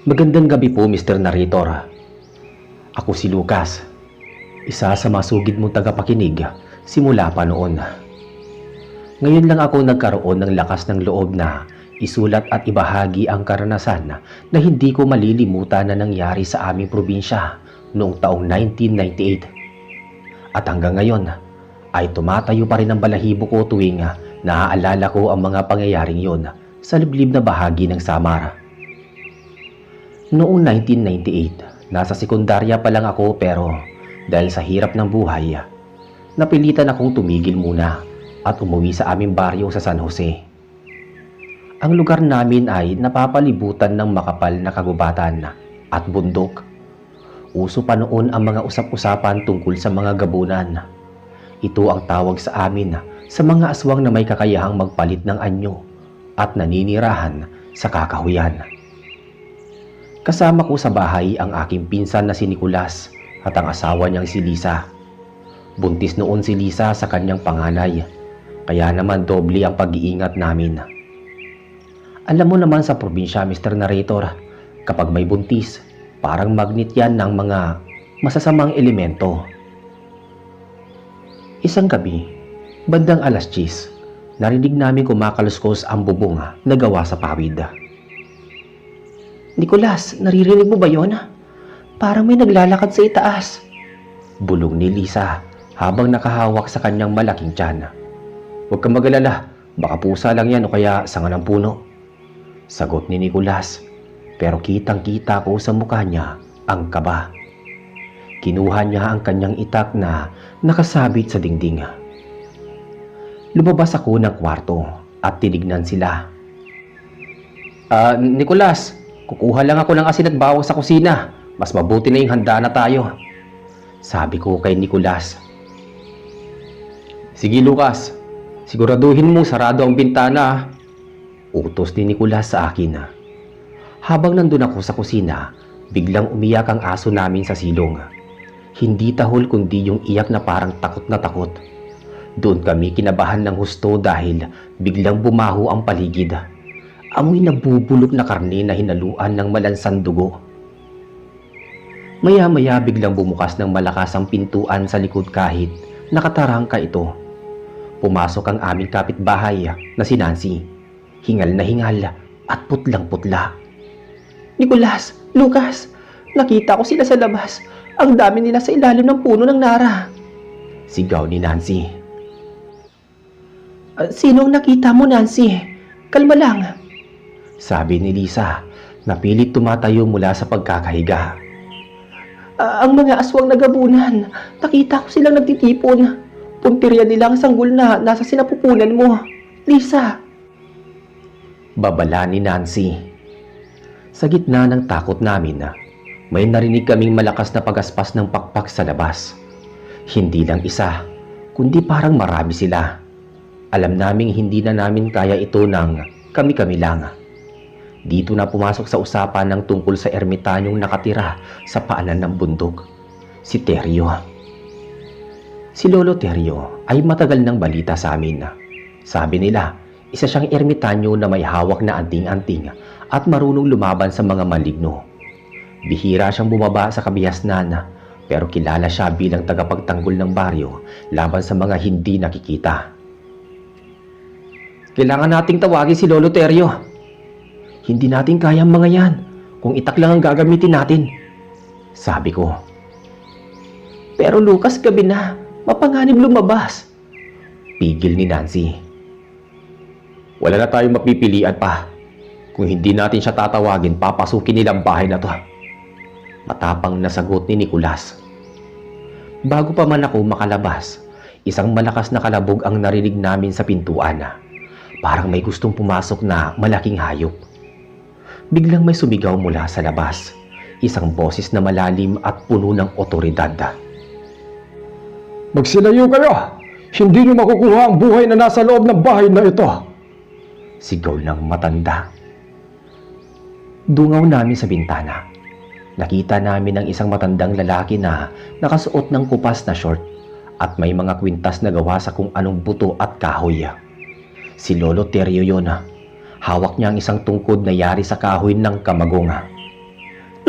Magandang gabi po, Mr. Narrator. Ako si Lucas, isa sa masugid mong tagapakinig simula pa noon. Ngayon lang ako nagkaroon ng lakas ng loob na isulat at ibahagi ang karanasan na hindi ko malilimutan na nangyari sa aming probinsya noong taong 1998. At hanggang ngayon ay tumatayo pa rin ang balahibo ko tuwing naaalala ko ang mga pangyayaring yon sa liblib na bahagi ng Samar. Noong 1998, nasa sekundarya pa lang ako pero dahil sa hirap ng buhay, napilitan akong tumigil muna at umuwi sa aming baryo sa San Jose. Ang lugar namin ay napapalibutan ng makapal na kagubatan at bundok. Uso pa noon ang mga usap-usapan tungkol sa mga gabunan. Ito ang tawag sa amin sa mga aswang na may kakayahang magpalit ng anyo at naninirahan sa kakahuyan. Kasama ko sa bahay ang aking pinsan na si Nicolas at ang asawa niyang si Lisa. Buntis noon si Lisa sa kanyang panganay, kaya naman doble ang pag-iingat namin. Alam mo naman sa probinsya, Mr. Narrator, kapag may buntis, parang magnet yan ng mga masasamang elemento. Isang gabi, bandang 10:00, narinig namin kumakaluskos ang bubong na gawa sa pawid. Nicolas, naririnig mo ba yon? Parang may naglalakad sa itaas. Bulong ni Lisa habang nakahawak sa kanyang malaking tiyan. Huwag kang mag-alala, baka pusa lang yan o kaya sanga ng puno. Sagot ni Nicolas, pero kitang-kita ko sa mukha niya ang kaba. Kinuha niya ang kanyang itak na nakasabit sa dingding. Lumabas ako ng kwarto at tinignan sila. Nicolas, kukuha lang ako ng asin at bawang sa kusina. Mas mabuti na yung handa na tayo. Sabi ko kay Nicolas. Sige Lucas, siguraduhin mo sarado ang bintana. Utos ni Nicolas sa akin. Habang nandun ako sa kusina, biglang umiyak ang aso namin sa silong. Hindi tahol kundi yung iyak na parang takot na takot. Doon kami kinabahan ng husto dahil biglang bumaho ang paligid. Amoy nabubulok na karne na hinaluan ng malansang dugo. Maya-maya biglang bumukas ng malakas ang pintuan sa likod kahit nakatarangka ito. Pumasok ang aming kapitbahay na si Nancy. Hingal na hingal at putlang-putla. Nicolas, Lucas, nakita ko sila sa labas. Ang dami nila sa ilalim ng puno ng nara. Sigaw ni Nancy. Sinong nakita mo, Nancy? Kalma lang. Sabi ni Lisa, na pilit tumatayo mula sa pagkakahiga. Ang mga aswang nagabunan, nakita ko silang nagtitipon. Puntirya nila ang sanggol na nasa sinapupunan mo. Lisa! Babala ni Nancy. Sa gitna ng takot namin, may narinig kaming malakas na pagaspas ng pakpak sa labas. Hindi lang isa, kundi parang marami sila. Alam naming hindi na namin kaya ito ng kami-kami lang. Dito na pumasok sa usapan ng tungkol sa ermitanyong nakatira sa paanan ng bundok, si Teryo. Si Lolo Teryo ay matagal ng balita sa amin. Sabi nila, isa siyang ermitanyo na may hawak na anting-anting at marunong lumaban sa mga maligno. Bihira siyang bumaba sa kabihasnan, pero kilala siya bilang tagapagtanggol ng baryo laban sa mga hindi nakikita. Kailangan nating tawagin si Lolo Teryo. Hindi natin kaya ang mga yan kung itak lang ang gagamitin natin. Sabi ko. Pero Lucas, gabi na. Mapanganib lumabas. Pigil ni Nancy. Wala na tayong mapipilian pa. Kung hindi natin siya tatawagin, papasukin nilang bahay na to. Matapang na sagot ni Nicolas. Bago pa man ako makalabas, isang malakas na kalabog ang narinig namin sa pintuan. Parang may gustong pumasok na malaking hayop. Biglang may sumigaw mula sa labas. Isang boses na malalim at puno ng otoridad. Magsilayo kayo! Hindi niyo makukuha ang buhay na nasa loob ng bahay na ito! Sigaw ng matanda. Dungaw namin sa bintana. Nakita namin ang isang matandang lalaki na nakasuot ng kupas na short at may mga kwintas na gawa sa kung anong buto at kahoy. Si Lolo Teryo yun. Hawak niya ang isang tungkod na yari sa kahoy ng kamagonga.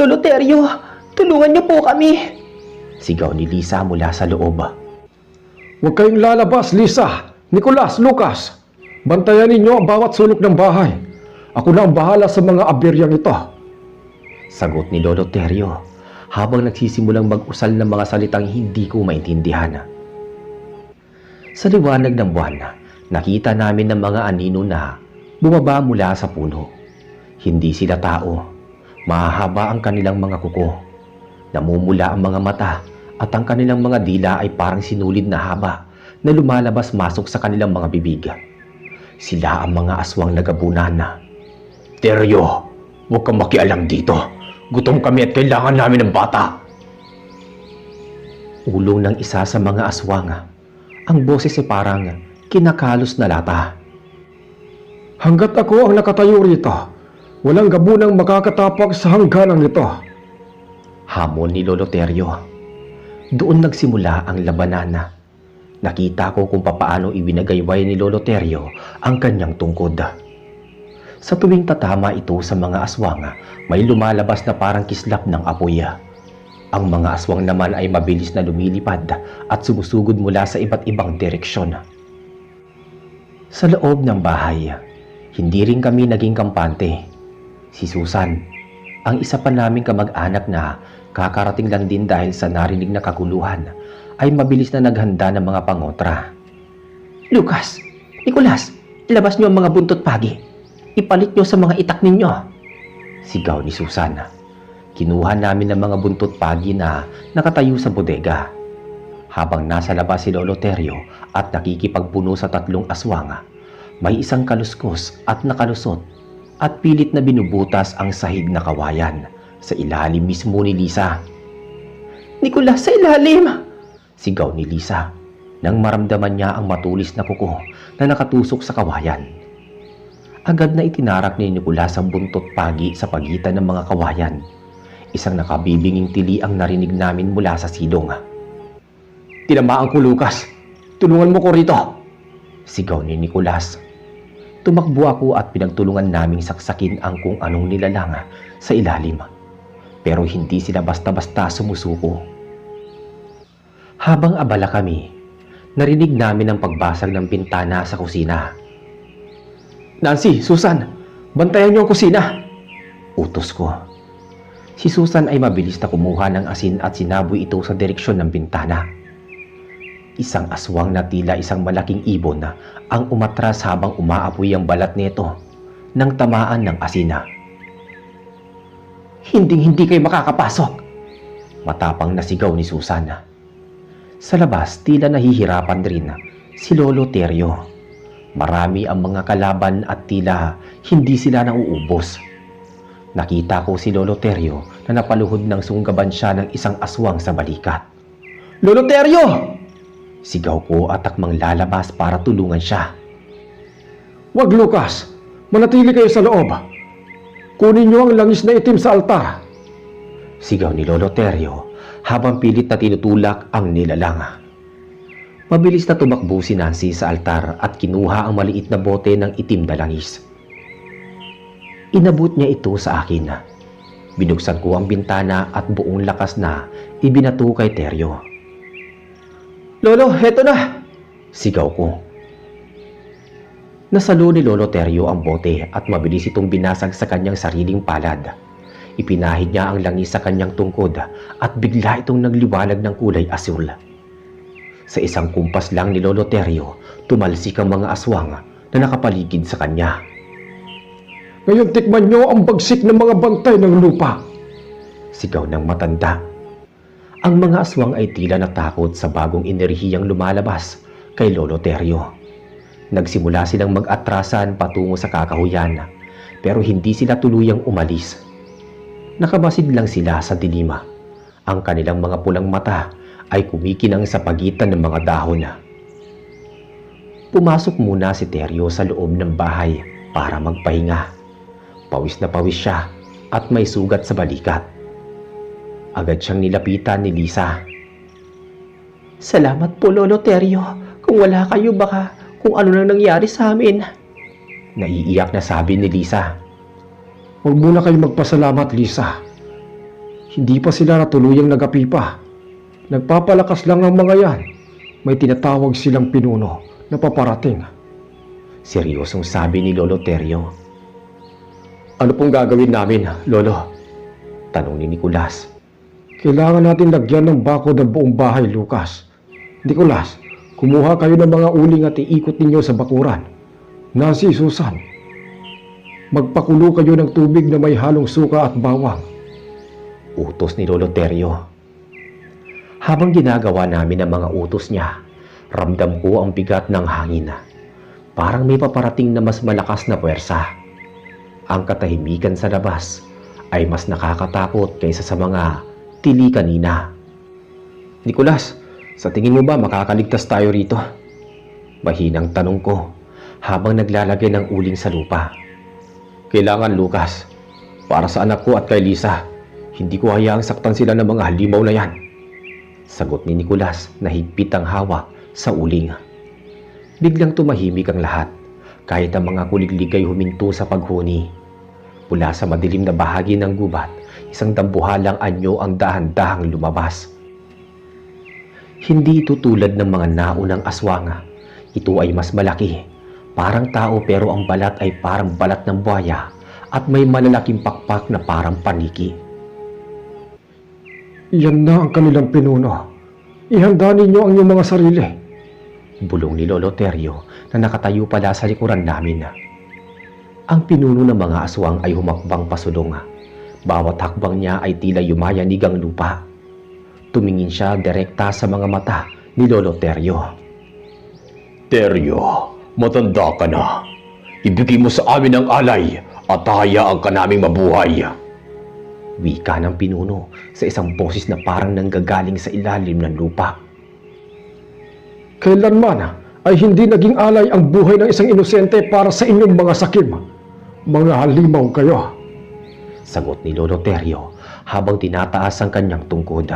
Lolo Teryo, tulungan niyo po kami! Sigaw ni Lisa mula sa loob. Huwag kayong lalabas, Lisa, Nicolas, Lucas. Bantayan ninyo ang bawat sulok ng bahay. Ako na ang bahala sa mga aberyang ito. Sagot ni Lolo Teryo habang nagsisimulang mag-usal ng mga salitang hindi ko maintindihan. Sa liwanag ng buwan, nakita namin ng mga anino na bumaba mula sa puno. Hindi sila tao. Mahahaba ang kanilang mga kuko. Namumula ang mga mata at ang kanilang mga dila ay parang sinulid na haba na lumalabas-masok sa kanilang mga bibig. Sila ang mga aswang nagabunan. Teryo, huwag kang makialam dito. Gutom kami at kailangan namin ng bata. Ulong ng isa sa mga aswang. Ang boses ay parang kinakalos na lata. Hanggat ako ang nakatayo rito, walang gabunang makakatapak sa hangganan nito. Hamon ni Lolo Teryo. Doon nagsimula ang labanan. Nakita ko kung papaano ibinagayway ni Lolo Teryo ang kanyang tungkod. Sa tuwing tatama ito sa mga aswang, may lumalabas na parang kislap ng apoy. Ang mga aswang naman ay mabilis na lumilipad at sumusugod mula sa iba't ibang direksyon. Sa loob ng bahay, hindi rin kami naging kampante. Si Susan, ang isa pa naming kamag-anak na kakarating lang din dahil sa narinig na kaguluhan, ay mabilis na naghanda ng mga pangotra. Lucas, Nicolas, ilabas niyo ang mga buntot pagi. Ipalit niyo sa mga itak ninyo. Sigaw ni Susan. Kinuha namin ng mga buntot pagi na nakatayo sa bodega. Habang nasa labas si Lolo Teryo at nakikipagpuno sa 3 aswang, may isang kaluskos at nakalusot at pilit na binubutas ang sahig na kawayan sa ilalim mismo ni Lisa. Nicolas, sa ilalim! Sigaw ni Lisa nang maramdaman niya ang matulis na kuko na nakatusok sa kawayan. Agad na itinarak ni Nicolas ang buntot pagi sa pagitan ng mga kawayan. Isang nakabibinging tili ang narinig namin mula sa silong. Tinamaan ko, Lucas! Tulungan mo ko rito! Sigaw ni Nicolas. Tumakbo ako at pinagtulungan naming saksakin ang kung anong nilalang sa ilalim. Pero hindi sila basta-basta sumusuko. Habang abala kami, narinig namin ang pagbasag ng bintana sa kusina. Nancy, Susan, bantayan niyo ang kusina! Utos ko. Si Susan ay mabilis na kumuha ng asin at sinaboy ito sa direksyon ng bintana. Isang aswang na tila isang malaking ibon na ang umatras habang umaapoy ang balat nito nang tamaan ng asina. Hindi kayo makakapasok! Matapang na sigaw ni Susan. Sa labas, tila nahihirapan rin si Lolo Teryo. Marami ang mga kalaban at tila hindi sila nauubos. Nakita ko si Lolo Teryo na napaluhod ng sunggaban siya ng isang aswang sa balikat. Lolo Teryo! Sigaw ko at takmang lalabas para tulungan siya. Wag, Lucas! Manatili kayo sa loob. Kunin niyo ang langis na itim sa altar. Sigaw ni Lolo Teryo habang pilit na tinutulak ang nilalang. Mabilis na tumakbo si Nancy sa altar at kinuha ang maliit na bote ng itim na langis. Inabot niya ito sa akin. Binuksan ko ang bintana at buong lakas na ibinato kay Teryo. Lolo, heto na! Sigaw ko. Nasalo ni Lolo Teryo ang bote at mabilis itong binasag sa kanyang sariling palad. Ipinahid niya ang langis sa kanyang tungkod at bigla itong nagliwanag ng kulay asul. Sa isang kumpas lang ni Lolo Teryo, tumalsik ang mga aswang na nakapaligid sa kanya. Ngayon tikman niyo ang bagsik ng mga bantay ng lupa. Sigaw ng matanda. Ang mga aswang ay tila natakot sa bagong enerhiyang lumalabas kay Lolo Teryo. Nagsimula silang mag-atrasan patungo sa kakahuyan, pero hindi sila tuluyang umalis. Nakabasid lang sila sa dilima. Ang kanilang mga pulang mata ay kumikinang sa pagitan ng mga dahon. Pumasok muna si Teryo sa loob ng bahay para magpahinga. Pawis na pawis siya at may sugat sa balikat. Agad siyang nilapitan ni Lisa. Salamat po, Lolo Teryo. Kung wala kayo, baka kung ano nang nangyari sa amin. Naiiyak na sabi ni Lisa. Huwag muna kayo magpasalamat, Lisa. Hindi pa sila natuluyang nagapi pa. Nagpapalakas lang ang mga yan. May tinatawag silang pinuno na paparating. Seryosong sabi ni Lolo Teryo. Ano pong gagawin namin, Lolo? Tanong ni Nicolas. Kailangan natin lagyan ng bakod ang buong bahay, Lucas. Nicolas, kumuha kayo ng mga uling at iikot ninyo sa bakuran. Nancy, Susan, magpakulo kayo ng tubig na may halong suka at bawang. Utos ni Lolo Teryo. Habang ginagawa namin ang mga utos niya, ramdam ko ang bigat ng hangin. Parang may paparating na mas malakas na puwersa. Ang katahimikan sa labas ay mas nakakatakot kaysa sa mga tili kanina. Nicolas, sa tingin mo ba makakaligtas tayo rito? Mahinang tanong ko habang naglalagay ng uling sa lupa. Kailangan, Lucas. Para sa anak ko at kay Lisa, hindi ko hayaang saktan sila ng mga halimaw na yan. Sagot ni Nicolas na higpit ang hawak sa uling. Biglang tumahimik ang lahat, kahit ang mga kuliglig ay huminto sa paghuni. Mula sa madilim na bahagi ng gubat, isang dambuhalang anyo ang dahan-dahang lumabas. Hindi ito tulad ng mga naunang aswang. Ito ay mas malaki, parang tao pero ang balat ay parang balat ng buhaya at may malalaking pakpak na parang paniki. Yan na ang kanilang pinuno. Ihanda ninyo ang inyong mga sarili. Bulong ni Lolo Teryo na nakatayo pala sa likuran namin. Ang pinuno ng mga aswang ay humakbang pasulong. Bawat hakbang niya ay tila yumayanig ang lupa. Tumingin siya direkta sa mga mata ni Lolo Teryo. Teryo, matanda ka na. Ibigay mo sa amin ang alay at hayaan ka naming mabuhay. Wika ng pinuno sa isang boses na parang nanggagaling sa ilalim ng lupa. Kailanman ay hindi naging alay ang buhay ng isang inosente para sa inyong mga sakim. Mga halimaw kayo. Sagot ni Lolo Teryo habang tinataas ang kanyang tungkod.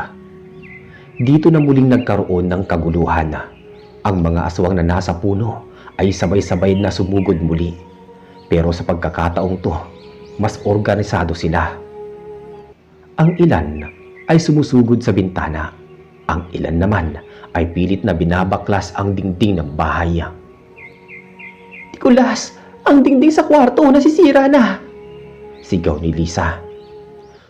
Dito na muling nagkaroon ng kaguluhan. Ang mga aswang na nasa puno ay sabay-sabay na sumugod muli. Pero sa pagkakataong to, mas organisado sila. Ang ilan ay sumusugod sa bintana. Ang ilan naman ay pilit na binabaklas ang dingding ng bahay. Nicolas, ang dingding sa kwarto nasisira na! Sigaw ni Lisa.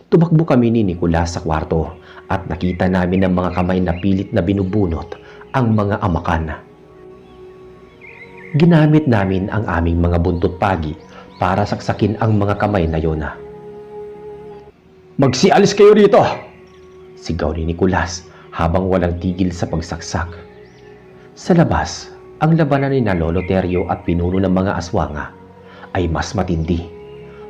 Tumakbo kami ni Nicolas sa kwarto at nakita namin ang mga kamay na pilit na binubunot ang mga amakan. Ginamit namin ang aming mga buntot pagi para saksakin ang mga kamay na yon. Magsialis kayo rito! Sigaw ni Nicolas habang walang tigil sa pagsaksak. Sa labas, ang labanan ni Lolo Teryo at pinuno ng mga aswanga ay mas matindi.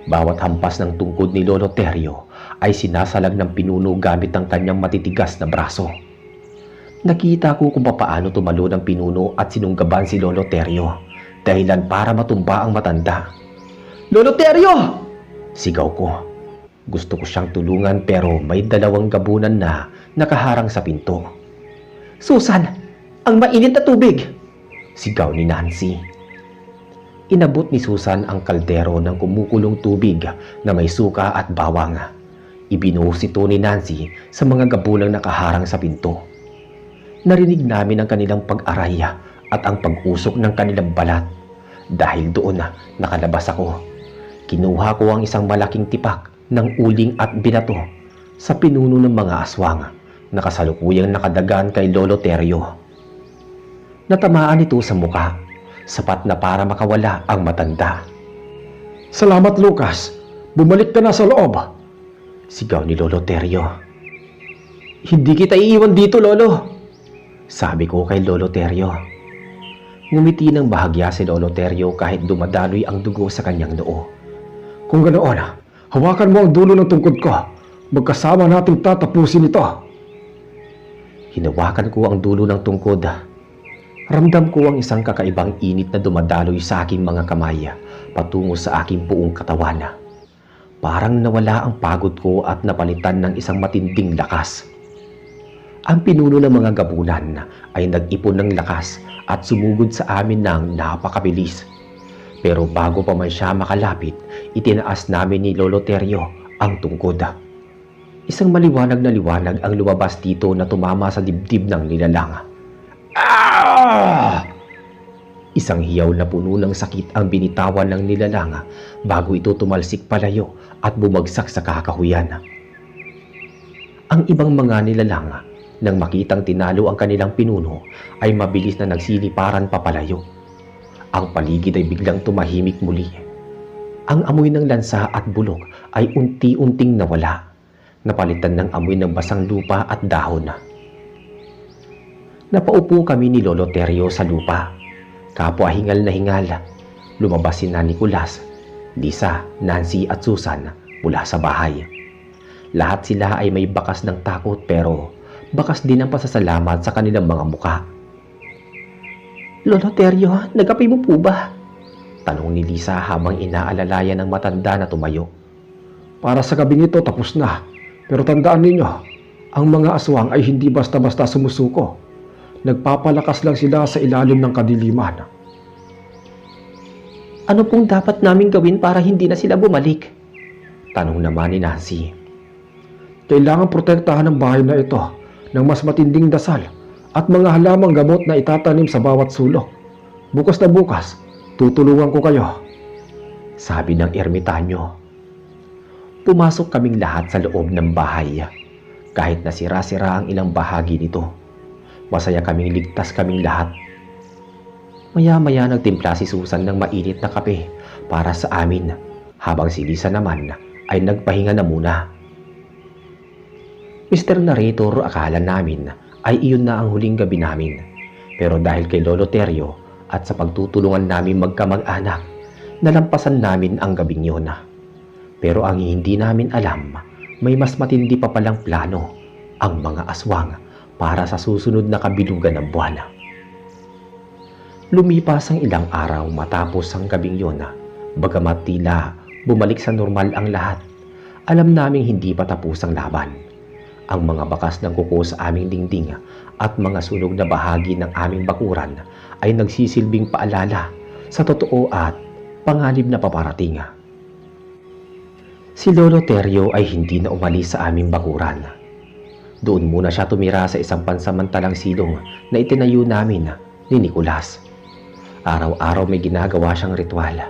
Bawat hampas ng tungkod ni Lolo Teryo ay sinasalag ng pinuno gamit ang kanyang matitigas na braso. Nakita ko kung papaano tumalo ng pinuno at sinunggaban si Lolo Teryo, dahilan para matumba ang matanda. Lolo Teryo! Sigaw ko. Gusto ko siyang tulungan pero may dalawang gabunan na nakaharang sa pinto. Susan, ang mainit na tubig! Sigaw ni Nancy. Inabot ni Susan ang kaldero ng kumukulong tubig na may suka at bawang. Ibinuhos ito ni Nancy sa mga gabunang nakaharang sa pinto. Narinig namin ang kanilang pag-aray at ang pag-usok ng kanilang balat. Dahil doon nakalabas ako. Kinuha ko ang isang malaking tipak ng uling at binato sa pinuno ng mga aswang na kasalukuyang nakadagan kay Lolo Teryo. Natamaan ito sa muka, sapat na para makawala ang matanda. Salamat, Lucas. Bumalik ka na sa loob. Sigaw ni Lolo Teryo. Hindi kita iiwan dito, Lolo. Sabi ko kay Lolo Teryo. Ngumiti ng bahagya si Lolo Teryo kahit dumadaloy ang dugo sa kanyang noo. Kung ganoon, hawakan mo ang dulo ng tungkod ko. Magkasama nating tatapusin ito. Hinawakan ko ang dulo ng tungkod. Ramdam ko ang isang kakaibang init na dumadaloy sa aking mga kamay patungo sa aking buong katawan. Parang nawala ang pagod ko at napalitan ng isang matinding lakas. Ang pinuno ng mga gabunan ay nag-ipon ng lakas at sumugod sa amin ng napakabilis. Pero bago pa man siya makalapit, itinaas namin ni Lolo Teryo ang tungkod. Isang maliwanag na liwanag ang lumabas dito na tumama sa dibdib ng nilalang. Ah! Isang hiyaw na puno ng sakit ang binitawan ng nilalang bago ito tumalsik palayo at bumagsak sa kakahuyan. Ang ibang mga nilalang, nang makitang tinalo ang kanilang pinuno, ay mabilis na nagsiliparan papalayo. Ang paligid ay biglang tumahimik muli. Ang amoy ng lansa at bulok ay unti-unting nawala, napalitan ng amoy ng basang lupa at dahon. Napaupo kami ni Lolo Terio sa lupa. Kapwa hingal na hingal, lumabas si Nicolas, Lisa, Nancy at Susan mula sa bahay. Lahat sila ay may bakas ng takot pero bakas din ang pasasalamat sa kanilang mga muka. Lolo Terio, nagapi mo po ba? Tanong ni Lisa habang inaalalayan ng matanda na tumayo. Para sa gabing ito tapos na, pero tandaan ninyo, ang mga aswang ay hindi basta-basta sumusuko. Nagpapalakas lang sila sa ilalim ng kadiliman. Ano pong dapat naming gawin para hindi na sila bumalik? Tanong naman ni Nancy. Kailangan protektahan ang bahay na ito ng mas matinding dasal at mga halamang gamot na itatanim sa bawat sulok. Bukas na bukas, tutulungan ko kayo, sabi ng ermitanyo. Pumasok kaming lahat sa loob ng bahay. Kahit nasira-sira ang ilang bahagi nito, masaya kaming ligtas kaming lahat. Maya-maya nagtimpla si Susan ng mainit na kape para sa amin, habang si Lisa naman ay nagpahinga na muna. Mr. Narrator, akala namin ay iyon na ang huling gabi namin. Pero dahil kay Lolo Terio at sa pagtutulungan namin magkamag-anak, nalampasan namin ang gabing yun. Pero ang hindi namin alam, may mas matindi pa palang plano ang mga aswang para sa susunod na kabilugan ng buwan. Lumipas ang ilang araw matapos ang gabing yun, bagamat tila bumalik sa normal ang lahat. Alam naming hindi pa tapos ang laban. Ang mga bakas ng kuko sa aming dingding at mga sunog na bahagi ng aming bakuran ay nagsisilbing paalala sa totoo at panganib na paparating. Si Lolo Terio ay hindi na umalis sa aming bakuran. Doon muna siya tumira sa isang pansamantalang silong na itinayo namin ni Nicolas. Araw-araw may ginagawa siyang ritual.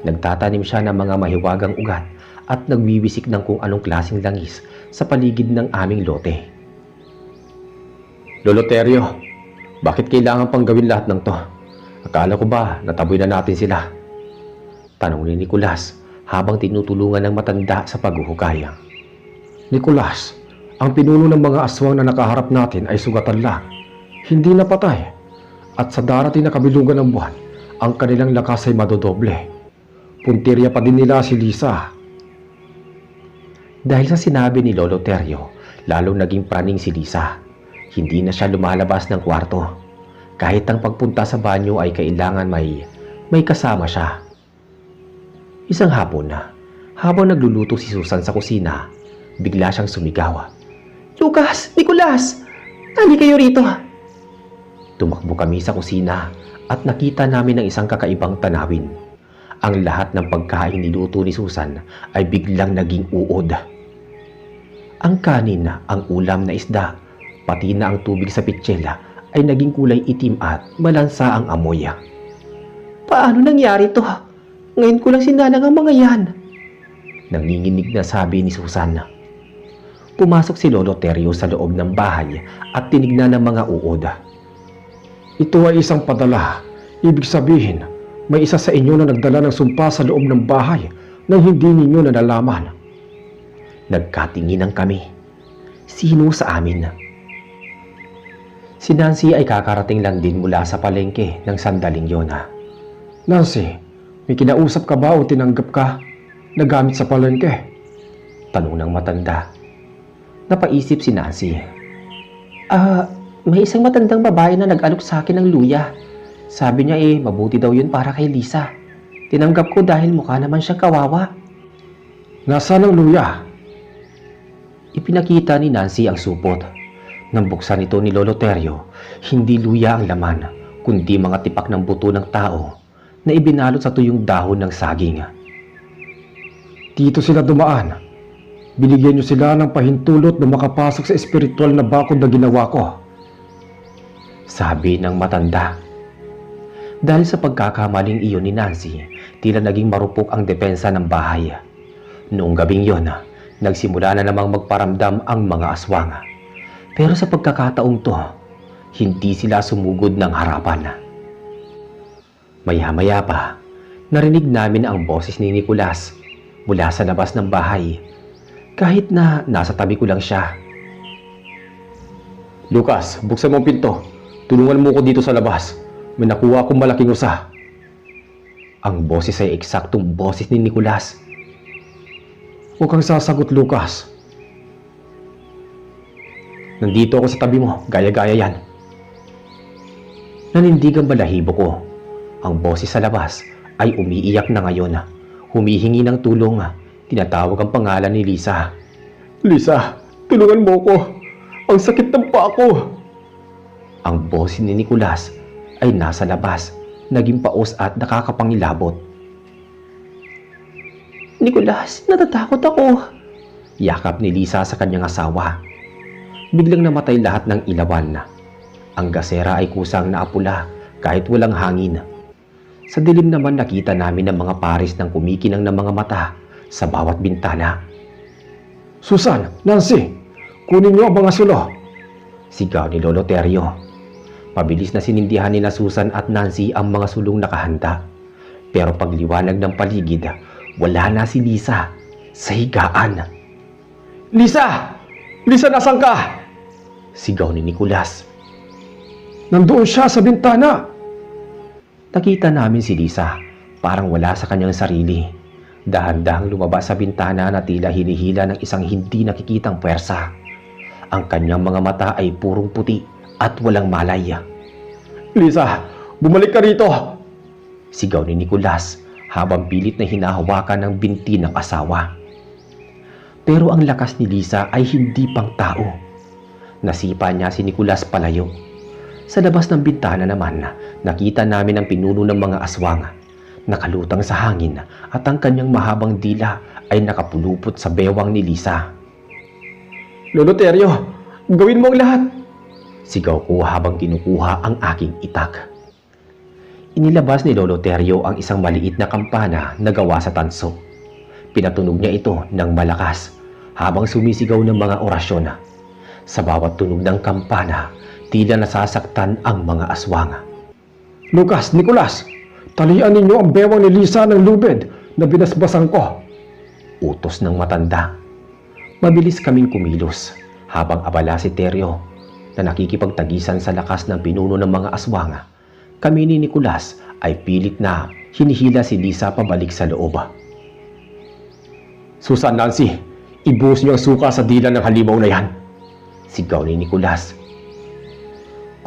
Nagtatanim siya ng mga mahiwagang ugat at nagwiwisik ng kung anong klaseng langis sa paligid ng aming lote. Lolo Terio, bakit kailangan pang gawin lahat ng to? Akala ko ba nataboy na natin sila? Tanong ni Nicolas habang tinutulungan ng matanda sa paghuhukay. Nicolas, ang pinuno ng mga aswang na nakaharap natin ay sugatan lang, hindi napatay. At sa darating na kabilugan ng buwan, ang kanilang lakas ay madodoble. Puntirya pa din nila si Lisa. Dahil sa sinabi ni Lolo Terio, lalong naging praning si Lisa. Hindi na siya lumalabas ng kwarto. Kahit ang pagpunta sa banyo ay kailangan may kasama siya. Isang hapon na, habang nagluluto si Susan sa kusina, bigla siyang sumigaw. Lucas! Nicolas! Hali kayo rito! Tumakbo kami sa kusina at nakita namin ang isang kakaibang tanawin. Ang lahat ng pagkain niluto ni Susan ay biglang naging uod. Ang kanin, ang ulam na isda, pati na ang tubig sa pitsela ay naging kulay itim at malansa ang amoy. Paano nangyari to? Ngayon ko lang sinalang ang mga yan. Nanginginig na sabi ni Susan. Pumasok si Lolo Terio sa loob ng bahay at tinignan ng mga uod. Ito ay isang padala. Ibig sabihin, may isa sa inyo na nagdala ng sumpa sa loob ng bahay nang hindi ninyo nalalaman. Nagkatinginan kami. Sino sa amin? Si Nancy ay kakarating lang din mula sa palengke ng sandaling yon. Nancy, may kinausap ka ba o tinanggap ka na gamit sa palengke? Tanong ng matanda. Napaisip si Nancy. May isang matandang babae na nag-alok sa akin ng luya. Sabi niya mabuti daw yun para kay Lisa. Tinanggap ko dahil mukha naman siyang kawawa. Nasaan ang luya? Ipinakita ni Nancy ang supot. Nang buksan ito ni Lolo Terio, hindi luya ang laman, kundi mga tipak ng buto ng tao na ibinalot sa tuyong dahon ng saging. Dito sila dumaan. binigyan niyo sila ng pahintulot na makapasok sa espiritual na bakod na ginawa ko. Sabi ng matanda. Dahil sa pagkakamaling iyon ni Nancy, tila naging marupok ang depensa ng bahay. Noong gabing yon, nagsimula na namang magparamdam ang mga aswang. Pero sa pagkakataong to, hindi sila sumugod ng harapan. Maya-maya pa, narinig namin ang boses ni Nicolas mula sa labas ng bahay, kahit na nasa tabi ko lang siya. Lucas, buksan mo ang pinto. Tulungan mo ko dito sa labas. May nakuha akong malaking usa. Ang boses ay eksaktong boses ni Nicolas. Huwag kang sasagot, Lucas. Nandito ako sa tabi mo, gaya-gaya yan. Nanindigang balahibo ko. Ang boses sa labas ay umiiyak na ngayon. Humihingi ng tulong. Tinatawag ang pangalan ni Lisa. Lisa, tulungan mo ko. Ang sakit ng paa ko. Ang boses ni Nicolas ay nasa labas, naging paos at nakakapangilabot. Nicolas, natatakot ako. Yakap ni Lisa sa kanyang asawa. Biglang namatay lahat ng ilawan. Ang gasera ay kusang naapula kahit walang hangin. Sa dilim naman nakita namin ang mga paris ng kumikinang ng mga mata sa bawat bintana. Susan, Nancy, kunin niyo ang mga sulo. Sigaw ni Lolo Terio. Mabilis na sinindihan ni Susan at Nancy ang mga sulong nakahanda. Pero pagliwanag ng paligid, wala na si Lisa sa higaan. Lisa! Lisa, nasan ka? Sigaw ni Nicolas. Nandoon siya sa bintana. Nakita namin si Lisa, parang wala sa kanyang sarili. Dahan-dahang lumabas sa bintana na tila hinihila ng isang hindi nakikitang puwersa. Ang kanyang mga mata ay purong puti at walang malay. Lisa, bumalik ka rito. Sigaw ni Nicolas habang pilit na hinahawakan ng binti ng asawa. Pero ang lakas ni Lisa ay hindi pang tao. Nasipa niya si Nicolas palayo. Sa labas ng bintana naman, nakita namin ang pinuno ng mga aswang. Nakalutang sa hangin at ang kanyang mahabang dila ay nakapulupot sa bewang ni Lisa. Lolo Terio, gawin mo ang lahat. Sigaw ko habang kinukuha ang aking itak. Inilabas ni Lolo Terio ang isang maliit na kampana na gawa sa tanso. Pinatunog niya ito ng malakas habang sumisigaw ng mga orasyon. Sa bawat tunog ng kampana, tila nasasaktan ang mga aswang. Lucas, Nicolas, talian ninyo ang bewang ni Lisa ng lubid na binasbasan ko. Utos ng matanda. Mabilis kaming kumilos habang abala si Terio na nakikipagtagisan sa lakas ng pinuno ng mga aswang. Kami ni Nicolas ay pilit na hinihila si Lisa pabalik sa loob. Susan, Nancy, ibuhos niyo ang suka sa dila ng halimaw na yan. Sigaw ni Nicolas.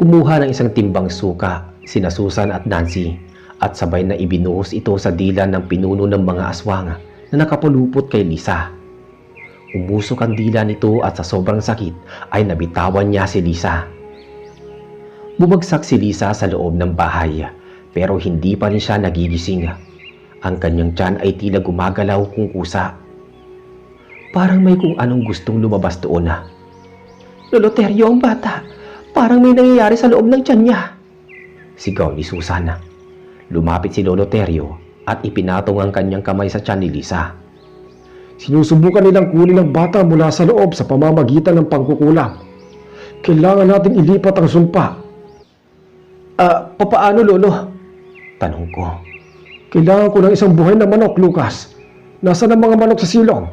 Kumuha ng isang timbang suka sina Susan at Nancy at sabay na ibinuhos ito sa dila ng pinuno ng mga aswang na nakapulupot kay Lisa. Umusok ang dila nito at sa sobrang sakit ay nabitawan niya si Lisa. Bumagsak si Lisa sa loob ng bahay pero hindi pa rin siya nagigising. Ang kanyang tiyan ay tila gumagalaw kung kusa. Parang may kung anong gustong lumabas doon. Lolo Terio, ang bata. Parang may nangyayari sa loob ng tiyan niya. Sigaw ni Susan. Lumapit si Lolo Terio at ipinatong ang kanyang kamay sa tiyan ni Lisa. Sinusubukan nilang kunin ang bata mula sa loob sa pamamagitan ng pangkukulang. Kailangan natin ilipat ang sumpa. Papaano, Lolo? Tanong ko. Kailangan ko ng isang buhay na manok, Lucas. Nasaan ang mga manok sa silong?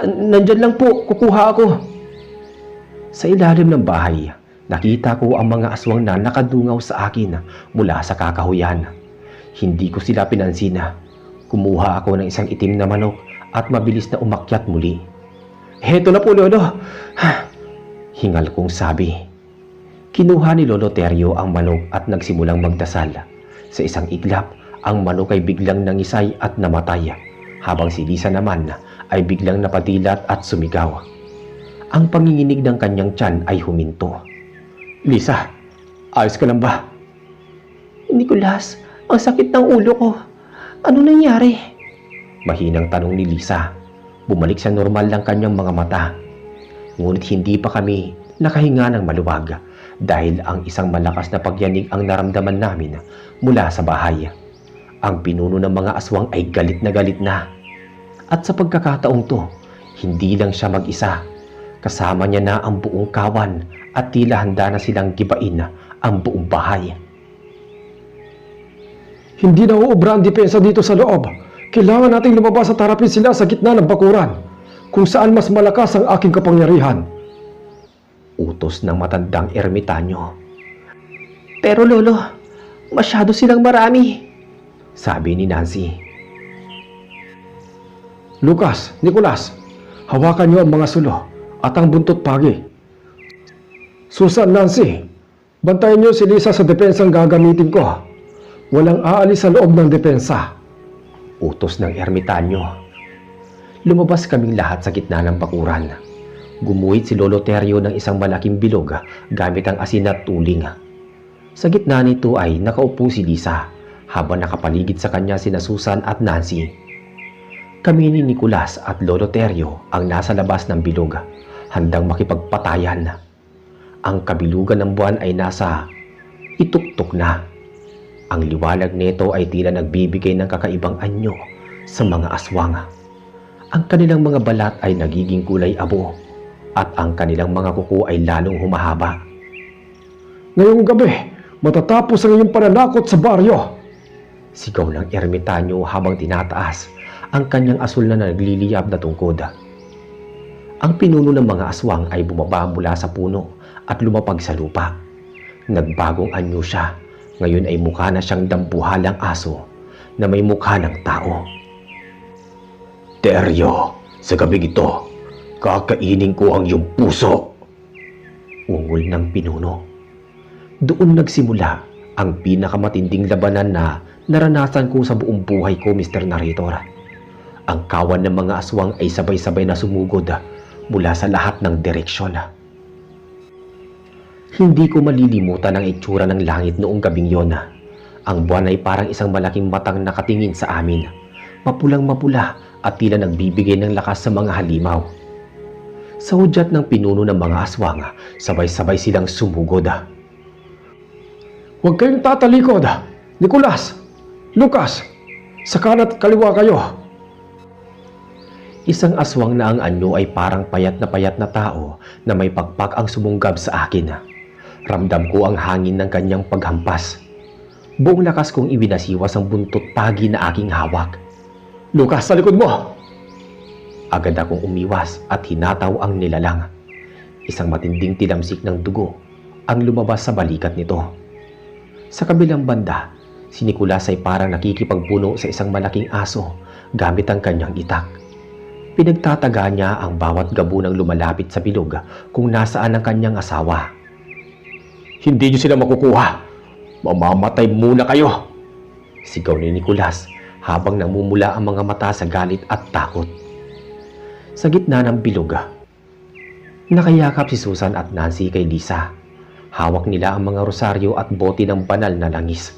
Nandyan lang po, kukuha ako. Sa ilalim ng bahay, nakita ko ang mga aswang na nakadungaw sa akin mula sa kakahuyan. Hindi ko sila pinansin. Kumuha ako ng isang itim na manok at mabilis na umakyat muli. Heto na po, Lolo. Hingal kong sabi. Kinuha ni Lolo Terio ang manok at nagsimulang magdasal. Sa isang iglap, ang manok ay biglang nangisay at namatay, habang si Lisa naman ay biglang napadilat at sumigaw. Ang panginginig ng kanyang tiyan ay huminto. Lisa, ayos ka lang ba? Nicolas, ang sakit ng ulo ko. Ano nangyari? Mahinang tanong ni Lisa. Bumalik sa normal lang kanyang mga mata. Ngunit hindi pa kami nakahinga ng maluwag dahil ang isang malakas na pagyanig ang naramdaman namin mula sa bahay. Ang pinuno ng mga aswang ay galit na. At sa pagkakataong to, hindi lang siya mag-isa. Kasama niya na ang buong kawan at tila handa na silang gibain ang buong bahay. Hindi na uubra ang depensa dito sa loob. Kailangan nating lumabas at harapin sila sa gitna ng bakuran, kung saan mas malakas ang aking kapangyarihan. Utos ng matandang ermitanyo. Pero lolo, masyado silang marami, sabi ni Nancy. Lucas, Nicolas, hawakan niyo ang mga sulo at ang buntot pagi. Susan, Nancy, bantayan niyo si Lisa sa depensang gagamitin ko. Walang aalis sa loob ng depensa. Utos ng ermitanyo. Lumabas kaming lahat sa gitna ng bakuran. Gumuhit si Lolo Teryo ng isang malaking bilog gamit ang asin at tuling. Sa gitna nito ay nakaupo si Lisa habang nakapaligid sa kanya sina Susan at Nancy. Kami ni Nicolas at Lolo Teryo ang nasa labas ng bilog, handang makipagpatayan. Ang kabilugan ng buwan ay nasa ituktok na. Ang liwanag nito ay tila nagbibigay ng kakaibang anyo sa mga aswang. Ang kanilang mga balat ay nagiging kulay abo at ang kanilang mga kuko ay lalong humahaba. Ngayong gabi, matatapos ang iyong pananakot sa baryo. Sigaw ng ermitanyo habang tinataas ang kanyang asul na nagliliyab na tungkod. Ang pinuno ng mga aswang ay bumaba mula sa puno at lumapag sa lupa. Nagbagong anyo siya. Ngayon ay mukha na siyang dambuhalang aso na may mukha ng tao. Teryo, sa gabing ito, kakainin ko ang iyong puso, ungol ng pinuno. Doon nagsimula ang pinakamatinding labanan na naranasan ko sa buong buhay ko, Mr. Narrator. Ang kawan ng mga aswang ay sabay-sabay na sumugod mula sa lahat ng direksyon. Hindi ko malilimutan ang itsura ng langit noong gabing yon. Ang buwan ay parang isang malaking matang nakatingin sa amin. Mapulang-mapula at tila nagbibigay ng lakas sa mga halimaw. Sa hudyat ng pinuno ng mga aswang, sabay-sabay silang sumugod. Huwag kayong tatalikod. Nicolas, Lucas, sa kanan at kaliwa kayo. Isang aswang na ang anyo ay parang payat na tao na may pakpak ang sumunggab sa akin. Ramdam ko ang hangin ng kanyang paghampas. Buong lakas kong ibinasiwas ang buntot pagi na aking hawak. Lucas, sa likod mo! Agad akong umiwas at hinataw ang nilalang. Isang matinding tilamsik ng dugo ang lumabas sa balikat nito. Sa kabilang banda, si Nicolas ay parang nakikipagpuno sa isang malaking aso gamit ang kanyang itak. Pinagtataga niya ang bawat gabo ng lumalapit sa bilog kung nasaan ang kanyang asawa. Hindi niyo sila makukuha. Mamamatay muna kayo. Sigaw ni Nicolas habang namumula ang mga mata sa galit at takot. Sa gitna ng bilog, nakayakap si Susan at Nancy kay Lisa. Hawak nila ang mga rosaryo at bote ng banal na langis.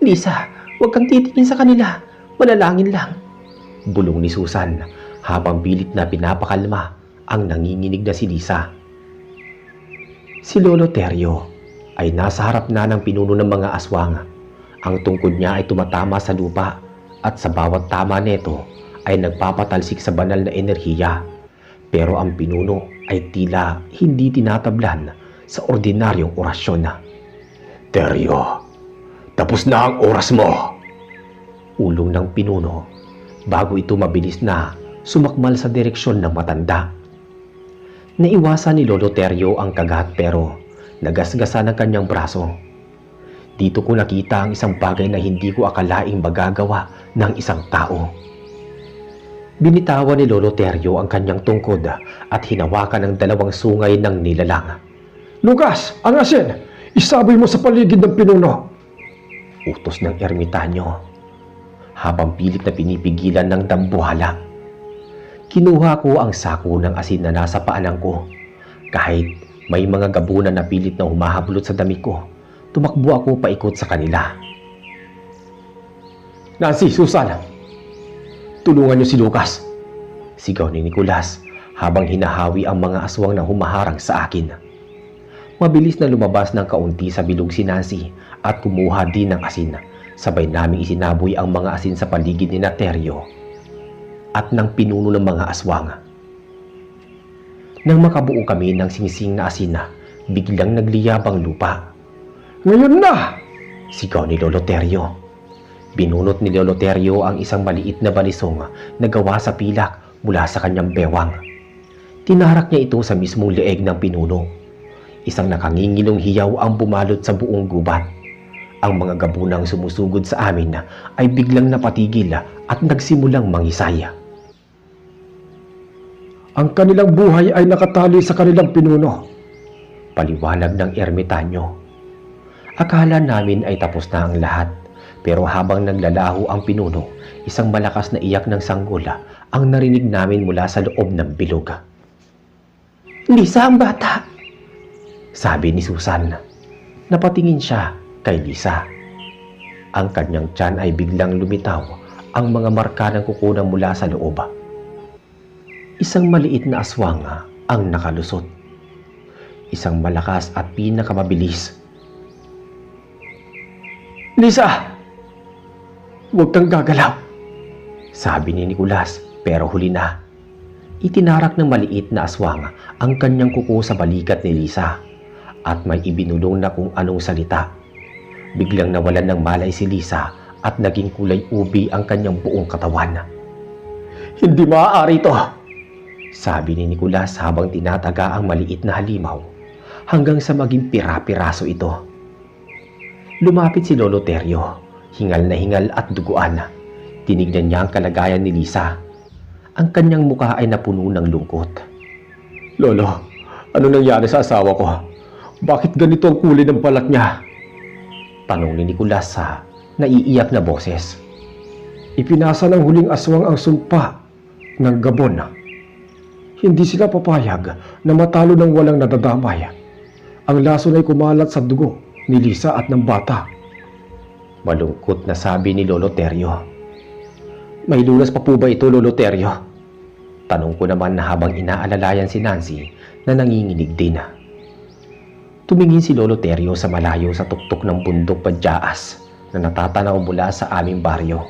Lisa, huwag kang titingin sa kanila. Manalangin lang, bulong ni Susan habang pilit na pinapakalma ang nanginginig na si Lisa. Si Lolo Teryo ay nasa harap na ng pinuno ng mga aswang. Ang tungkod niya ay tumatama sa lupa at sa bawat tama nito ay nagpapatalsik sa banal na enerhiya. Pero ang pinuno ay tila hindi tinatablan sa ordinaryong orasyon. Teryo, tapos na ang oras mo. Ulong ng pinuno bago ito mabilis na sumakmal sa direksyon ng matanda. Naiwasan ni Lolo Teryo ang kagat pero nagasgasan ang kanyang braso. Dito ko nakita ang isang bagay na hindi ko akalaing magagawa ng isang tao. Binitawan ni Lolo Teryo ang kanyang tungkod at hinawakan ang dalawang sungay ng nilalang. Lucas, ang asin! Isaboy mo sa paligid ng pinuno. Utos ng ermitanyo habang pilit na pinipigilan ng dambuhala. Kinuha ko ang sako ng asin na nasa paanan ko. Kahit may mga gabunan na pilit na humahablot sa damit ko, tumakbo ako paikot sa kanila. Nancy, Susan, tulungan niyo si Lucas. Sigaw ni Nicolas habang hinahawi ang mga aswang na humaharang sa akin. Mabilis na lumabas ng kaunti sa bilog si Nancy at kumuha din ng asin. Sabay naming isinaboy ang mga asin sa paligid ni Naterio at ng pinuno ng mga aswang. Nang makabuo kami ng singsing na asin, biglang nagliyabang lupa. Ngayon na! Sigaw ni Lolo Terio. Binunot ni Lolo Terio ang isang maliit na balisong na gawa sa pilak mula sa kanyang bewang. Tinarak niya ito sa mismong leeg ng pinuno. Isang nakangingilong hiyaw ang bumalot sa buong gubat. Ang mga gabunang sumusugod sa amin ay biglang napatigil at nagsimulang mangisay. Ang kanilang buhay ay nakatali sa kanilang pinuno. Paliwanag ng ermitanyo. Akala namin ay tapos na ang lahat. Pero habang naglalaho ang pinuno, isang malakas na iyak ng sanggol ang narinig namin mula sa loob ng bilog. "Lisa ang bata!" sabi ni Susan. Napatingin siya kay Lisa. Ang kanyang tiyan ay biglang lumitaw, ang mga marka ng kukunan mula sa loob. Isang maliit na aswang ang nakalusot. Isang malakas at pinakamabilis. "Lisa! Huwag kang gagalaw," sabi ni Nicolas, pero huli na. Itinarak ng maliit na aswang ang kanyang kuko sa balikat ni Lisa at may ibinulong na kung anong salita. Biglang nawalan ng malay si Lisa at naging kulay ubi ang kanyang buong katawan. "Hindi maaari ito," sabi ni Nicolas habang tinataga ang maliit na halimaw hanggang sa maging pira-piraso ito. Lumapit si Lolo Terio. Hingal na hingal at duguan. Tinignan niya ang kalagayan ni Lisa. Ang kanyang mukha ay napuno ng lungkot. "Lolo, ano nangyari sa asawa ko? Bakit ganito ang kulay ng balat niya?" Tanong ni Nicolas sa naiiyak na boses. Ipinasa ng huling aswang ang sumpa ng Gabon. Hindi sila papayag na matalo ng walang nadadamay. Ang lason ay kumalat sa dugo ni Lisa at ng bata. Malungkot na sabi ni Lolo Terio. "May lunas pa po ba ito, Lolo Terio?" Tanong ko naman na habang inaalalayan si Nancy na nanginginig din. Tumingin si Lolo Terio sa malayo sa tuktok ng bundok Padyaas na natatanaw mula sa aming baryo.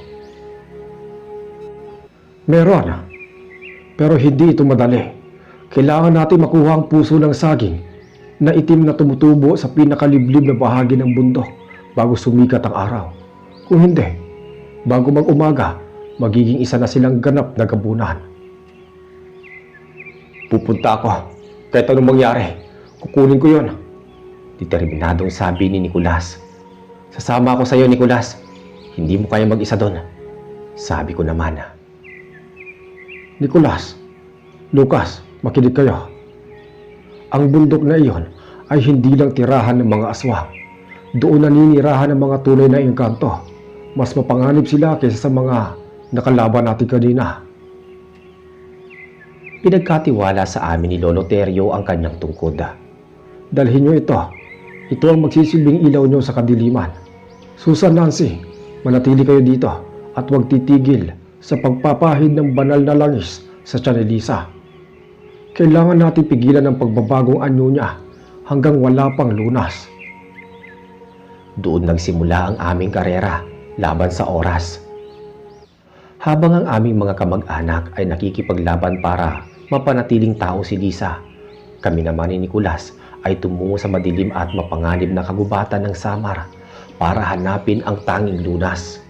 Meron. Pero hindi ito madali. Kailangan natin makuha ang puso ng saging na itim na tumutubo sa pinakaliblib na bahagi ng bundok bago sumikat ang araw. Kung hindi, bago mag-umaga, magiging isa na silang ganap na gabunan. "Pupunta ako. Kahit anong mangyari, kukunin ko yon," determinadong sabi ni Nicolas. "Sasama ako sa iyo, Nicolas. Hindi mo kaya mag-isa doon," sabi ko naman. Nicolas, Lucas, makinig kayo. Ang bundok na iyon ay hindi lang tirahan ng mga aswang. Doon naninirahan ng mga tunay na engkanto. Mas mapanganib sila kaysa sa mga nakalaban natin kanina. Pinagkatiwala sa amin ni Lolo Terio ang kanyang tungkod. Dalhin nyo ito. Ito ang magsisilbing ilaw nyo sa kadiliman. Susan, Nancy, manatili kayo dito at huwag titigil sa pagpapahid ng banal na langis sa tiyan ni Lisa. Kailangan natin pigilan ang pagbabagong anyo niya hanggang wala pang lunas. Doon nagsimula ang aming karera laban sa oras. Habang ang aming mga kamag-anak ay nakikipaglaban para mapanatiling tao si Lisa, kami naman ni Nicolas ay tumungo sa madilim at mapanganib na kagubatan ng Samar para hanapin ang tanging lunas.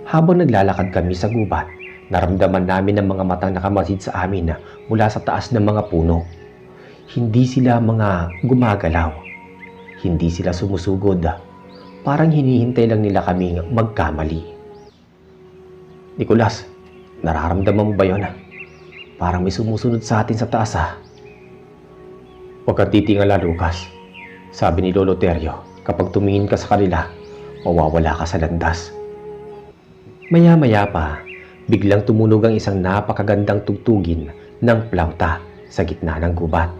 Habang naglalakad kami sa gubat, naramdaman namin ang mga matang nakamasid sa amin mula sa taas ng mga puno. Hindi sila mga gumagalaw. Hindi sila sumusugod. Parang hinihintay lang nila kaming magkamali. "Nicolas, nararamdaman mo ba yun? Parang may sumusunod sa atin sa taas "Huwag kang titingala, Lucas," sabi ni Lolo Terio. "Kapag tumingin ka sa kanila, mawawala ka sa landas." Maya-maya pa, biglang tumunog ang isang napakagandang tugtugin ng plauta sa gitna ng gubat.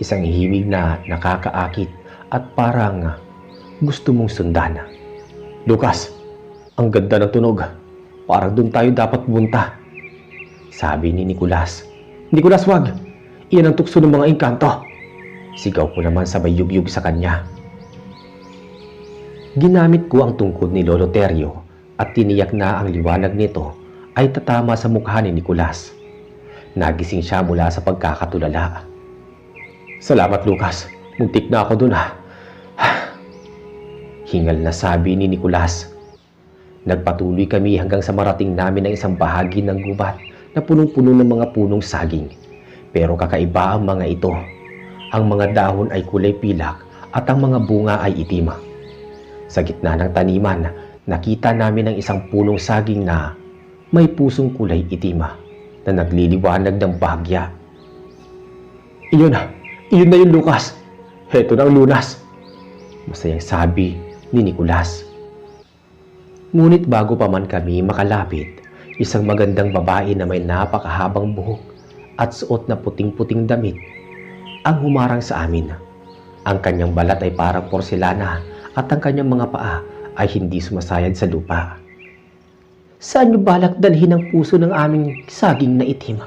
Isang himig na nakakaakit at parang gusto mong sundan. "Lucas, ang ganda ng tunog. Parang doon tayo dapat pumunta," Sabi ni Nicolas. Nicolas, wag! Iyan ang tukso ng mga engkanto. Sigaw ko naman sabay yugyug sa kanya. Ginamit ko ang tungkod ni Lolo Terio at tiniyak na ang liwanag nito ay tatama sa mukha ni Nicolas. Nagising siya mula sa pagkakatulala. Salamat, Lucas. Muntik na ako dun, ha. Hingal na sabi ni Nicolas. Nagpatuloy kami hanggang sa marating namin ang isang bahagi ng gubat na punong-puno ng mga punong saging. Pero kakaiba ang mga ito. Ang mga dahon ay kulay pilak at ang mga bunga ay itim. Sa gitna ng taniman, nakita namin ang isang punong saging na may pusong kulay itim na nagliliwanag ng bahagya. Iyon na yun, Lucas. Heto na ang lunas. Masayang sabi ni Nicolas. Ngunit bago pa man kami makalapit, isang magandang babae na may napakahabang buhok at suot na puting-puting damit ang humarang sa amin. Ang kanyang balat ay parang porselana at ang kanyang mga paa ay hindi sumasayad sa lupa. Saan niyo balak dalhin ang puso ng aming saging na itim?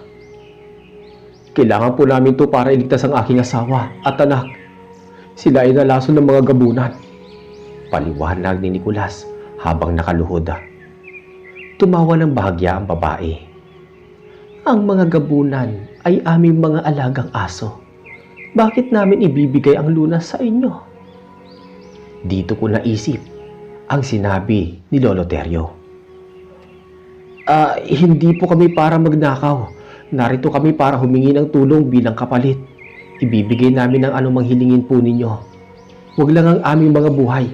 Kailangan po namin to para iligtas ang aking asawa at anak. Sila ay nalason ng mga gabunan. Paliwanag ni Nicolas habang nakaluhod. Tumawa ng bahagya ang babae. Ang mga gabunan ay aming mga alagang aso. Bakit namin ibibigay ang lunas sa inyo? Dito ko naisip ang sinabi ni Lolo Terio. Hindi po kami para magnakaw. Narito kami para humingi ng tulong bilang kapalit. Ibibigay namin ang anumang hilingin po ninyo. Huwag lang ang aming mga buhay.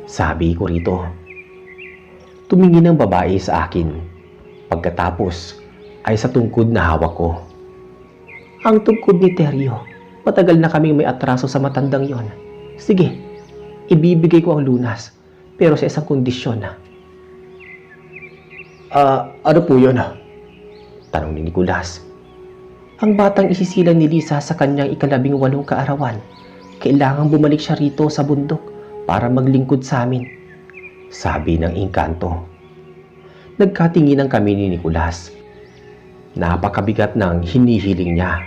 Sabi ko rito. Tumingin ang babae sa akin. Pagkatapos ay sa tungkod na hawak ko. Ang tungkod ni Terio. Matagal na kaming may atraso sa matandang yon. Sige, ibibigay ko ang lunas. Pero sa isang kondisyon. Ano po yun? Tanong ni Nicolas. Ang batang isisilang ni Lisa sa kanyang 18 kaarawan. Kailangang bumalik siya rito sa bundok para maglingkod sa amin. Sabi ng engkanto. Nagkatinginan kami ni Nicolas. Napakabigat ng hinihiling niya.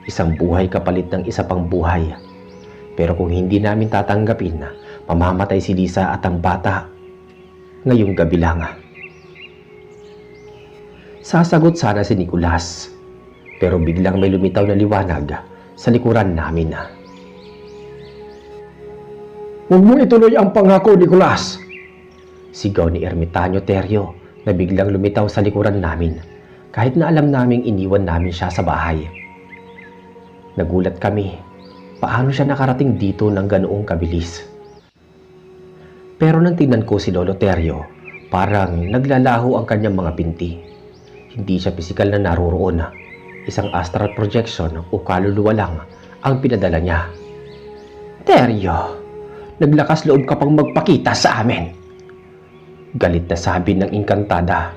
Isang buhay kapalit ng isa pang buhay. Pero kung hindi namin tatanggapin, mamamatay si Lisa at ang bata. Ngayong gabi lang. Sasagot sana si Nicolas. Pero biglang may lumitaw na liwanag sa likuran namin. Huwag mo ituloy ang pangako, Nicolas. Sigaw ni Ermitanyo Terio na biglang lumitaw sa likuran namin kahit na alam naming iniwan namin siya sa bahay. Nagulat kami. Paano siya nakarating dito ng ganoong kabilis? Pero nang tingnan ko si Lolo Terio, parang naglalaho ang kanyang mga binti. Hindi siya pisikal na naroroon. Isang astral projection o kaluluwa lang ang pinadala niya. Terio, naglakas loob ka pang magpakita sa amin. Galit na sabi ng engkantada.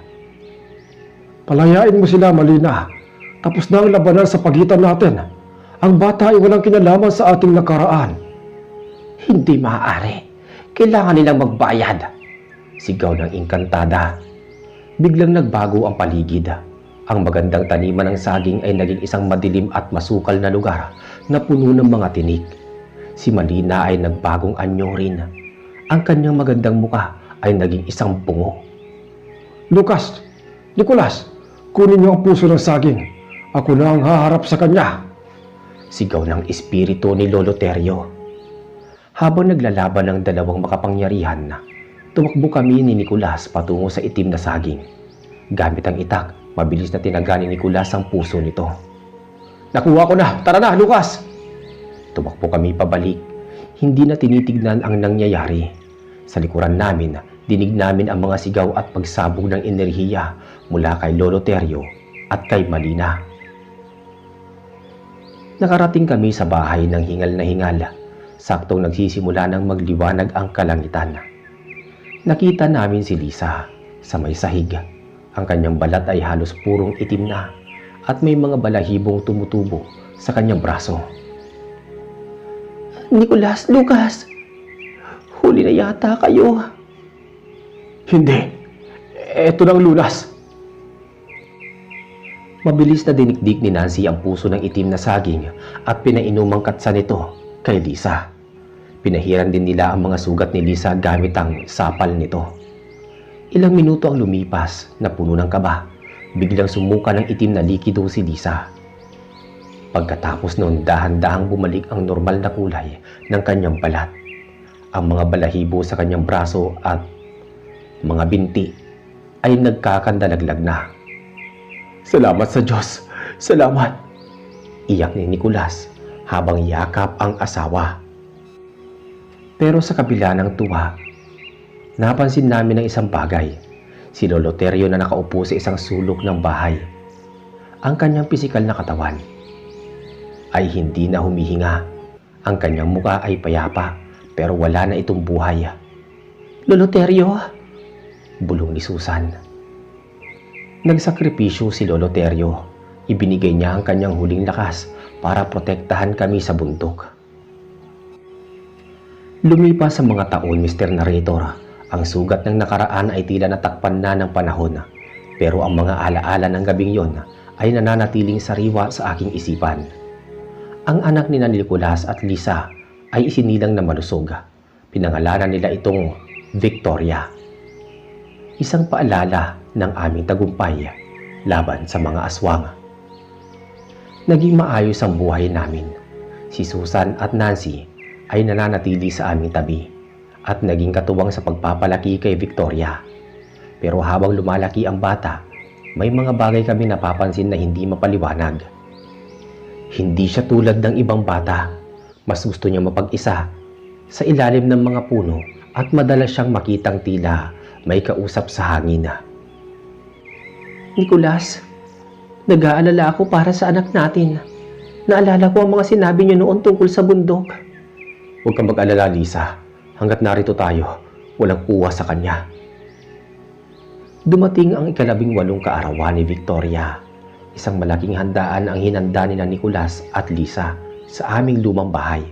Palayain mo sila, Malina. Tapos na ang labanan sa pagitan natin. Ang bata ay walang kinalaman sa ating nakaraan. Hindi maaari. Kailangan nilang magbayad. Sigaw ng engkantada. Biglang nagbago ang paligid. Ang magandang taniman ng saging ay naging isang madilim at masukal na lugar na puno ng mga tinik. Si Malina ay nagbagong anyo rin. Ang kanyang magandang muka ay naging isang bungo. Lucas, Nicolas, kunin niyo ang puso ng saging. Ako na ang haharap sa kanya. Sigaw ng espiritu ni Lolo Terio. Habang naglalaban ng dalawang makapangyarihan, tumakbo kami ni Nicolas patungo sa itim na saging. Gamit ang itak, mabilis na tinaga ni Nicolas ang puso nito. Nakuha ko na! Tara na, Lucas! Tumakbo kami pabalik. Hindi na tinitignan ang nangyayari. Sa likuran namin, dinig namin ang mga sigaw at pagsabog ng enerhiya mula kay Lolo Terio at kay Malina. Nakarating kami sa bahay ng hingal na hingal. Saktong nagsisimula ng magliwanag ang kalangitan. Nakita namin si Lisa sa may sahig. Ang kanyang balat ay halos purong itim na at may mga balahibong tumutubo sa kanyang braso. Nicolas, Lucas, huli na yata kayo. Hindi. Eto ng lunas. Mabilis na dinikdik ni Nancy ang puso ng itim na saging at pinainomang katsa nito kay Lisa. Pinahiran din nila ang mga sugat ni Lisa gamit ang sapal nito. Ilang minuto ang lumipas na puno ng kaba. Biglang sumuka ng itim na likido si Lisa. Pagkatapos noon, dahan-dahang bumalik ang normal na kulay ng kanyang balat. Ang mga balahibo sa kanyang braso at mga binti ay nagkakandalaglag na. "Salamat sa Diyos! Salamat!" Iyak ni Nicolas habang yakap ang asawa. Pero sa kabila ng tuwa, napansin namin ang isang bagay. Si Lolo Terio na nakaupo sa isang sulok ng bahay. Ang kanyang pisikal na katawan ay hindi na humihinga. Ang kanyang muka ay payapa pero wala na itong buhay. "Lolo Terio!" bulong ni Susan. Nagsakripisyo si Lolo Terio. Ibinigay niya ang kanyang huling lakas para protektahan kami sa bundok. Lumipas ang mga taon, Mr. Narrator. Ang sugat ng nakaraan ay tila natakpan na ng panahon. Pero ang mga alaala ng gabing yon ay nananatiling sariwa sa aking isipan. Ang anak ni Nicolas at Lisa ay isinilang na malusog. Pinangalanan nila itong Victoria. Isang paalala ng aming tagumpay laban sa mga aswang. Naging maayos ang buhay namin. Si Susan at Nancy ay nananatili sa aming tabi at naging katuwang sa pagpapalaki kay Victoria. Pero habang lumalaki ang bata, may mga bagay kami napapansin na hindi mapaliwanag. Hindi siya tulad ng ibang bata. Mas gusto niya mapag-isa sa ilalim ng mga puno at madalas siyang makitang tila may kausap sa hangin. "Nicolas, nag-aalala ako para sa anak natin. Naalala ko ang mga sinabi niyo noon tungkol sa bundok." "Huwag kang mag-alala, Lisa. Hanggat narito tayo, walang uwa sa kanya." Dumating ang ika-18 kaarawan ni Victoria. Isang malaking handaan ang hinanda ni Nicolas at Lisa sa aming lumang bahay.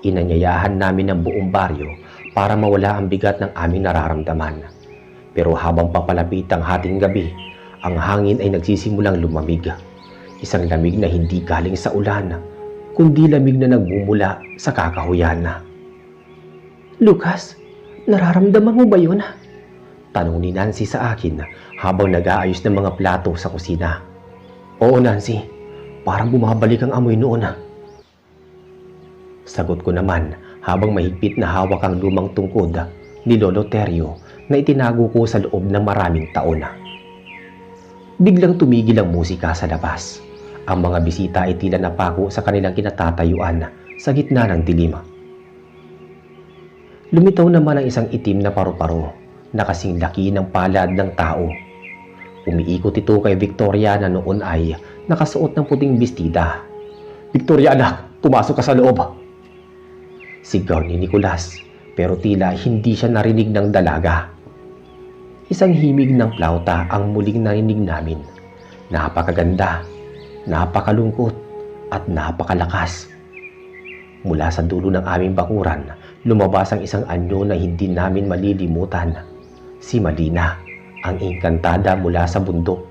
Inanyayahan namin ang buong baryo para mawala ang bigat ng aming nararamdaman. Pero habang papalapit ang hating gabi, ang hangin ay nagsisimulang lumamig. Isang lamig na hindi galing sa ulan, kundi lamig na nagmumula sa kakahuyan. "Lucas, nararamdaman mo ba yun?" tanong ni Nancy sa akin habang nag-aayos ng mga plato sa kusina. "Oo, Nancy, parang bumabalik ang amoy noon." Sagot ko naman habang mahigpit na hawak ang lumang tungkod ni Lolo Terio na itinago ko sa loob ng maraming taon. Biglang tumigil ang musika sa labas. Ang mga bisita ay tila napako sa kanilang kinatatayuan sa gitna ng dilim. Lumitaw naman ang isang itim na paru-paro na kasing laki ng palad ng tao. Umiikot ito kay Victoria na noon ay nakasuot ng puting bestida. "Victoria, anak, pumasok ka sa loob!" Sigaw ni Nicolas, pero tila hindi siya narinig ng dalaga. Isang himig ng plauta ang muling narinig namin. Napakaganda, napakalungkot, at napakalakas. Mula sa dulo ng aming bakuran, lumabas ang isang anyo na hindi namin malilimutan. Si Malina, ang engkantada mula sa bundok.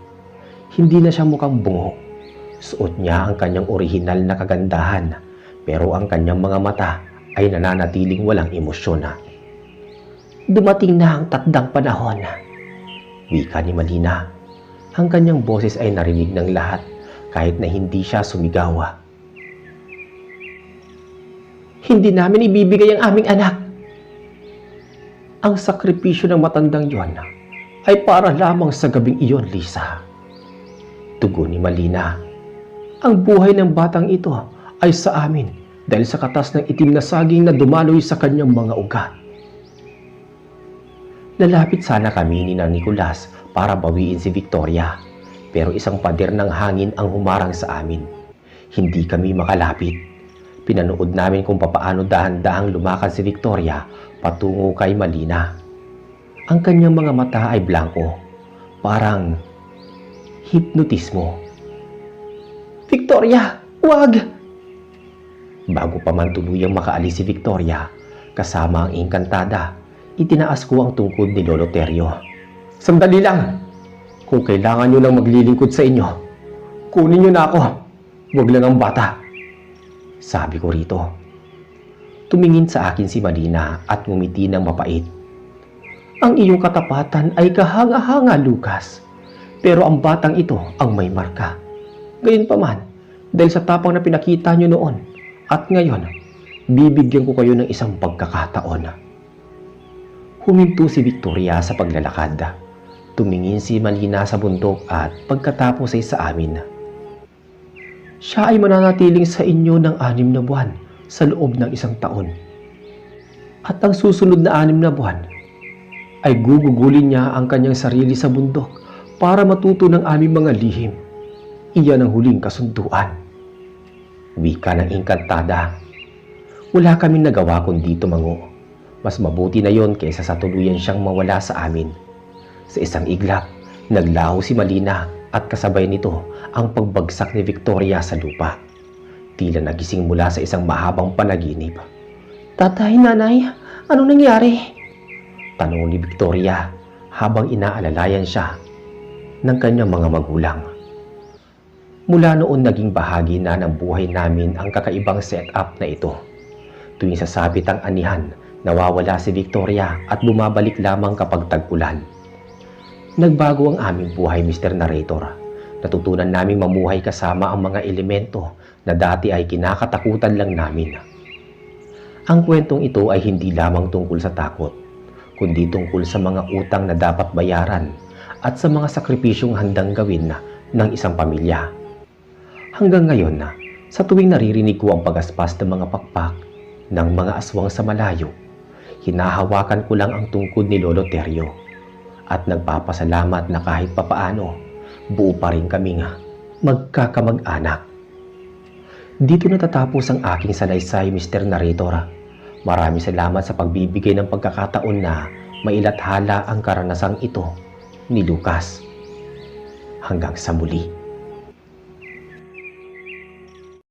Hindi na siya mukhang bungo. Suot niya ang kanyang orihinal na kagandahan, pero ang kanyang mga mata ay nananatiling walang emosyon. "Dumating na ang takdang panahon," wika ni Malina. Ang kanyang boses ay narinig ng lahat kahit na hindi siya sumigaw. "Hindi namin ibibigay ang aming anak. Ang sakripisyo ng matandang yon ay para lamang sa gabing iyon, Lisa." Tugon ni Malina. "Ang buhay ng batang ito ay sa amin dahil sa katas ng itim na saging na dumaloy sa kanyang mga ugat." Lalapit sana kami ni Nicolas para bawiin si Victoria, pero isang pader ng hangin ang humarang sa amin. Hindi kami makalapit. Pinanood namin kung papaano dahan-dahang lumakad si Victoria patungo kay Malina. Ang kanyang mga mata ay blanco, parang hipnotismo. "Victoria, wag!" Bago pa man tuluyang makaalis si Victoria, kasama ang engkantada, itinaas ko ang tungkod ni Lolo Terio. "Sandali lang! Kung kailangan nyo lang maglilingkod sa inyo, Kunin niyo na ako. Huwag lang ang bata. Sabi ko rito. Tumingin sa akin si Malina at ngumiti ng mapait. Ang iyong katapatan ay kahanga-hanga, Lucas. Pero ang batang ito ang may marka. Gayunpaman, dahil sa tapang na pinakita niyo noon at ngayon, bibigyan ko kayo ng isang pagkakataon. Huminto si Victoria sa paglalakad. Tumingin si Malina sa bundok at pagkatapos ay sa amin. Siya ay mananatiling sa inyo ng 6 na buwan sa loob ng 1 taon. At ang susunod na 6 na buwan ay gugugulin niya ang kanyang sarili sa bundok para matuto ng aming mga lihim. Iyan ang huling kasunduan. Wika ng engkantada. Wala kaming nagawa kundi tumango. Mas mabuti na yon kaysa sa tuluyan siyang mawala sa amin. Sa isang iglap, naglaho si Malina at kasabay nito ang pagbagsak ni Victoria sa lupa. Tila nagising mula sa isang mahabang panaginip. Tatay, nanay, anong nangyari? Tanong ni Victoria habang inaalalayan siya ng kanyang mga magulang. Mula noon naging bahagi na ng buhay namin ang kakaibang setup na ito. Tuwing sasabit ang anihan, nawawala si Victoria at bumabalik lamang kapag tag-ulan. Nagbago ang aming buhay, Mr. Narrator. Natutunan naming mamuhay kasama ang mga elemento na dati ay kinakatakutan lang namin. Ang kwentong ito ay hindi lamang tungkol sa takot, kundi tungkol sa mga utang na dapat bayaran at sa mga sakripisyong handang gawin ng isang pamilya. Hanggang ngayon sa tuwing naririnig ko ang pagaspas ng mga pakpak ng mga aswang sa malayo, hinahawakan ko lang ang tungkod ni Lolo Teryo at nagpapasalamat na kahit papaano, buo pa rin kaming magkakamag-anak. Dito natatapos ang aking salaysay, Mr. Narrator. Maraming salamat sa pagbibigay ng pagkakataon na mailathala ang karanasang ito ni Lucas. Hanggang sa muli.